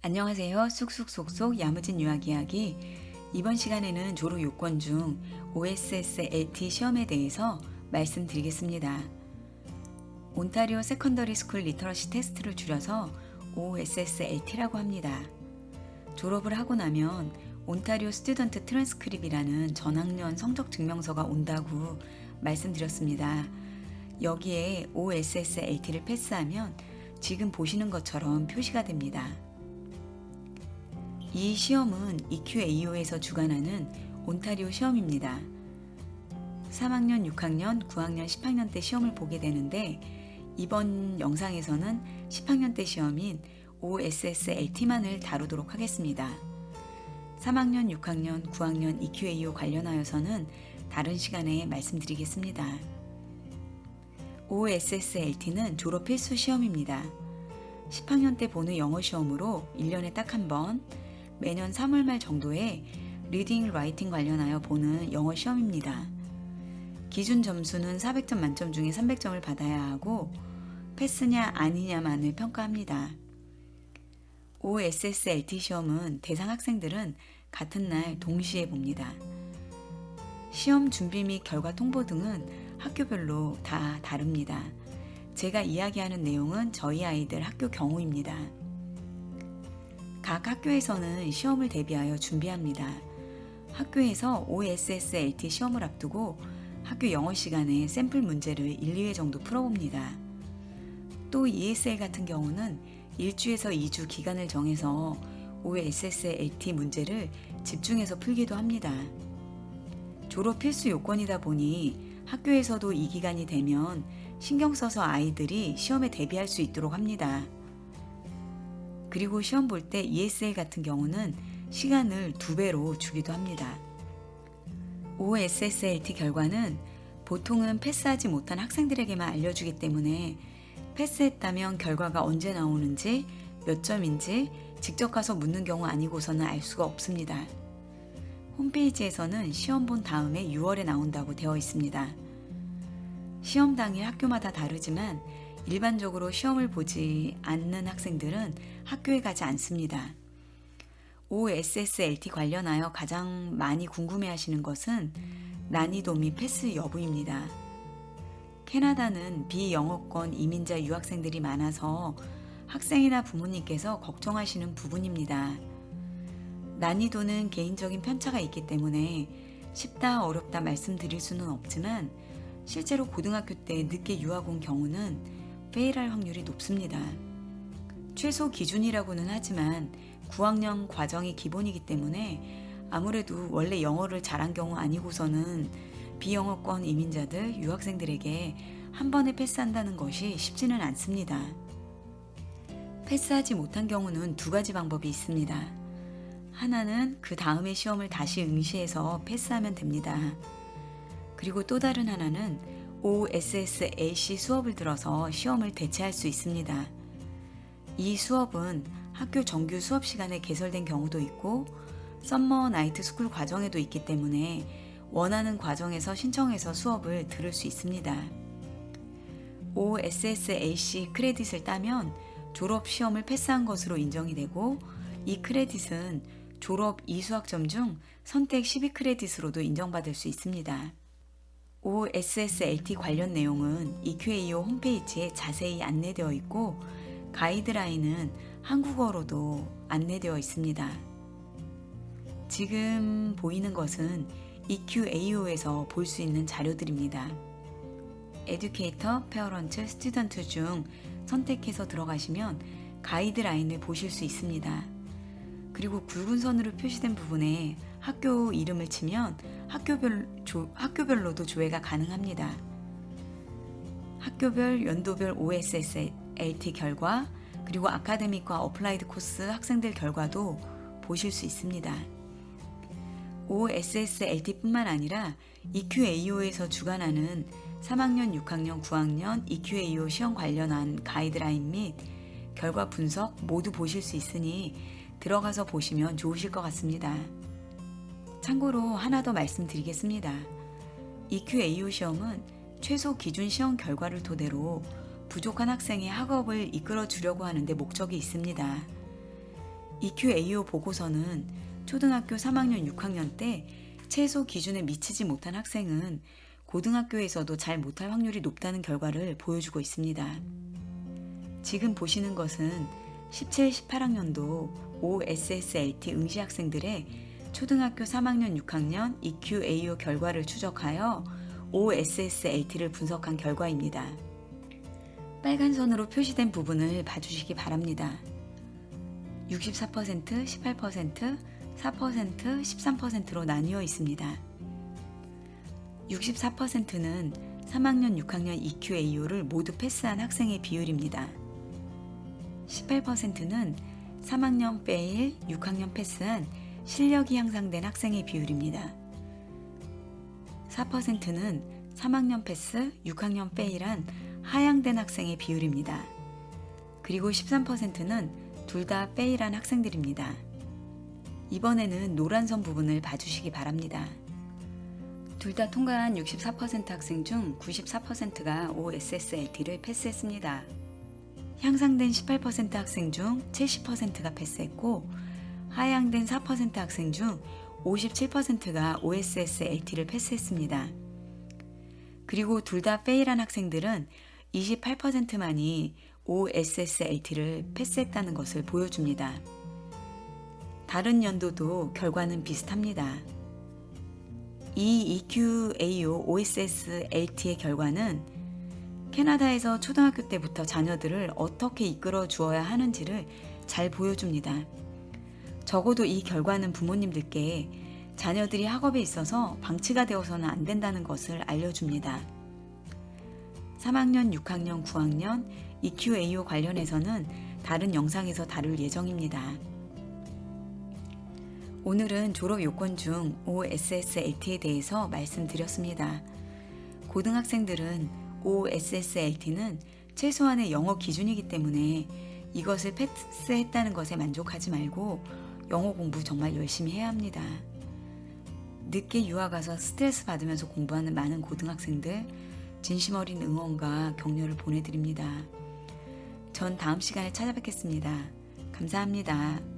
안녕하세요. 쑥쑥쑥쑥 야무진 유학 이야기. 이번 시간에는 졸업 요건 중 OSSLT 시험에 대해서 말씀드리겠습니다. 온타리오 세컨더리 스쿨 리터러시 테스트를 줄여서 OSSLT라고 합니다. 졸업을 하고 나면 온타리오 스튜던트 트랜스크립이라는 전학년 성적 증명서가 온다고 말씀드렸습니다. 여기에 OSSLT를 패스하면 지금 보시는 것처럼 표시가 됩니다. 이 시험은 EQAO에서 주관하는 온타리오 시험입니다. 3학년, 6학년, 9학년, 10학년 때 시험을 보게 되는데 이번 영상에서는 10학년 때 시험인 OSSLT만을 다루도록 하겠습니다. 3학년, 6학년, 9학년 EQAO 관련하여서는 다른 시간에 말씀드리겠습니다. OSSLT는 졸업 필수 시험입니다. 10학년 때 보는 영어 시험으로 1년에 딱 한 번, 매년 3월 말 정도에 리딩, 라이팅 관련하여 보는 영어 시험입니다. 기준 점수는 400점 만점 중에 300점을 받아야 하고 패스냐 아니냐만을 평가합니다. OSSLT 시험은 대상 학생들은 같은 날 동시에 봅니다. 시험 준비 및 결과 통보 등은 학교별로 다 다릅니다. 제가 이야기하는 내용은 저희 아이들 학교 경우입니다. 각 학교에서는 시험을 대비하여 준비합니다. 학교에서 OSSLT 시험을 앞두고 학교 영어 시간에 샘플 문제를 1, 2회 정도 풀어봅니다. 또 ESL 같은 경우는 1주에서 2주 기간을 정해서 OSSLT 문제를 집중해서 풀기도 합니다. 졸업 필수 요건이다 보니 학교에서도 이 기간이 되면 신경 써서 아이들이 시험에 대비할 수 있도록 합니다. 그리고 시험 볼 때 ESL 같은 경우는 시간을 2배로 주기도 합니다. OSSLT 결과는 보통은 패스하지 못한 학생들에게만 알려주기 때문에 패스했다면 결과가 언제 나오는지, 몇 점인지 직접 가서 묻는 경우 아니고서는 알 수가 없습니다. 홈페이지에서는 시험 본 다음에 6월에 나온다고 되어 있습니다. 시험 당일 학교마다 다르지만 일반적으로 시험을 보지 않는 학생들은 학교에 가지 않습니다. OSSLT 관련하여 가장 많이 궁금해하시는 것은 난이도 및 패스 여부입니다. 캐나다는 비영어권 이민자 유학생들이 많아서 학생이나 부모님께서 걱정하시는 부분입니다. 난이도는 개인적인 편차가 있기 때문에 쉽다 어렵다 말씀드릴 수는 없지만 실제로 고등학교 때 늦게 유학 온 경우는 페일할 확률이 높습니다. 최소 기준이라고는 하지만 9학년 과정이 기본이기 때문에 아무래도 원래 영어를 잘한 경우 아니고서는 비영어권 이민자들, 유학생들에게 한 번에 패스한다는 것이 쉽지는 않습니다. 패스하지 못한 경우는 2가지 방법이 있습니다. 하나는 그 다음에 시험을 다시 응시해서 패스하면 됩니다. 그리고 또 다른 하나는 OSSLC 수업을 들어서 시험을 대체할 수 있습니다. 이 수업은 학교 정규 수업 시간에 개설된 경우도 있고 썸머 나이트 스쿨 과정에도 있기 때문에 원하는 과정에서 신청해서 수업을 들을 수 있습니다. OSSLC 크레딧을 따면 졸업 시험을 패스한 것으로 인정이 되고 이 크레딧은 졸업 2수학점 중 선택 12크레딧으로도 인정받을 수 있습니다. OSSLT 관련 내용은 EQAO 홈페이지에 자세히 안내되어 있고 가이드라인은 한국어로도 안내되어 있습니다. 지금 보이는 것은 EQAO에서 볼 수 있는 자료들입니다. 에듀케이터, 페어런트, 스튜던트 중 선택해서 들어가시면 가이드라인을 보실 수 있습니다. 그리고 굵은 선으로 표시된 부분에 학교 이름을 치면 학교별로도 조회가 가능합니다. 학교별, 연도별 OSSLT 결과, 그리고 아카데믹과 어플라이드 코스 학생들 결과도 보실 수 있습니다. OSSLT뿐만 아니라 EQAO에서 주관하는 3학년, 6학년, 9학년 EQAO 시험 관련한 가이드라인 및 결과 분석 모두 보실 수 있으니 들어가서 보시면 좋으실 것 같습니다. 참고로 하나 더 말씀드리겠습니다. EQAO 시험은 최소 기준 시험 결과를 토대로 부족한 학생의 학업을 이끌어 주려고 하는데 목적이 있습니다. EQAO 보고서는 초등학교 3학년 6학년 때 최소 기준에 미치지 못한 학생은 고등학교에서도 잘 못할 확률이 높다는 결과를 보여주고 있습니다. 지금 보시는 것은 17, 18학년도 OSSLT 응시 학생들의 초등학교 3학년 6학년 EQAO 결과를 추적하여 OSSLT를 분석한 결과입니다. 빨간 선으로 표시된 부분을 봐주시기 바랍니다. 64%, 18%, 4%, 13%로 나뉘어 있습니다. 64%는 3학년 6학년 EQAO를 모두 패스한 학생의 비율입니다. 18%는 3학년 페일, 6학년 패스한 실력이 향상된 학생의 비율입니다. 4%는 3학년 패스, 6학년 페일한 하향된 학생의 비율입니다. 그리고 13%는 둘 다 페일한 학생들입니다. 이번에는 노란선 부분을 봐주시기 바랍니다. 둘 다 통과한 64% 학생 중 94%가 OSSLT를 패스했습니다. 향상된 18% 학생 중 70%가 패스했고 하향된 4% 학생 중 57%가 OSSLT를 패스했습니다. 그리고 둘 다 페일한 학생들은 28%만이 OSSLT를 패스했다는 것을 보여줍니다. 다른 연도도 결과는 비슷합니다. 이 EQAO OSSLT의 결과는 캐나다에서 초등학교 때부터 자녀들을 어떻게 이끌어 주어야 하는지를 잘 보여줍니다. 적어도 이 결과는 부모님들께 자녀들이 학업에 있어서 방치가 되어서는 안 된다는 것을 알려줍니다. 3학년, 6학년, 9학년 EQAO 관련해서는 다른 영상에서 다룰 예정입니다. 오늘은 졸업 요건 중 OSSLT에 대해서 말씀드렸습니다. 고등학생들은 OSSLT는 최소한의 영어 기준이기 때문에 이것을 패스했다는 것에 만족하지 말고 영어 공부 정말 열심히 해야 합니다. 늦게 유학 가서 스트레스 받으면서 공부하는 많은 고등학생들 진심 어린 응원과 격려를 보내드립니다. 전 다음 시간에 찾아뵙겠습니다. 감사합니다.